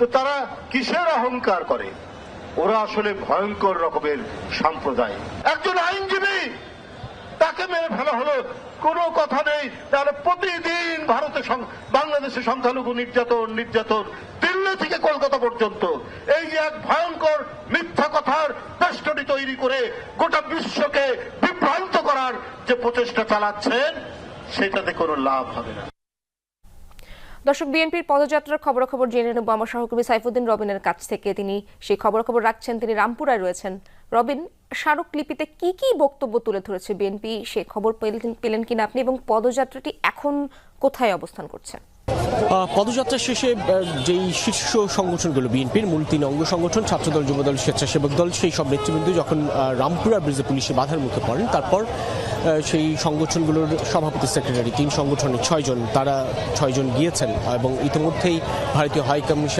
তো তারা কিসের অহংকার করে? ওরা আসলে ভয়ঙ্কর রকমের সম্প্রদায়। একজন আইনজীবী তাকে মেরে ফেলা হলো, কোনো কথা নেই। তাহলে প্রতিদিন বাংলাদেশে সংখ্যালঘু নির্যাতন দিল্লি থেকে কলকাতা পর্যন্ত এই যে এক ভয়ঙ্কর মিথ্যা কথার বেষ্টনী তৈরি করে গোটা বিশ্বকে বিভ্রান্ত করার যে প্রচেষ্টা চালাচ্ছেন, সেটাতে কোনো লাভ হবে না। দর্শক, বিএনপির পদযাত্রার খবরাখবর জেনে নেব আমার সহকর্মী সাইফুদ্দিন রবিনের কাছ থেকে। তিনি সেই খবরাখবর রাখছেন, তিনি রামপুরায় রয়েছেন। রবিন, স্মারকলিপিতে কি কি বক্তব্য তুলে ধরেছে বিএনপি, সে খবর পেলেন কিনা আপনি, এবং পদযাত্রাটি এখন কোথায় অবস্থান করছে? পদযাত্রা শেষে যেই শীর্ষ সংগঠনগুলো বিএনপির মূল 3 অঙ্গ সংগঠন, ছাত্রদল, যুবদল, স্বেচ্ছাসেবক দল, সেই সব নেতৃবৃন্দ যখন রামপুরা ব্রিজে পুলিশের বাধার মুখে পড়েন, তারপর সেই সংগঠনগুলোর সভাপতি, সেক্রেটারি, 3 সংগঠনের 6 জন, তারা 6 জন গিয়েছেন এবং ইতিমধ্যেই ভারতীয় হাইকমিশন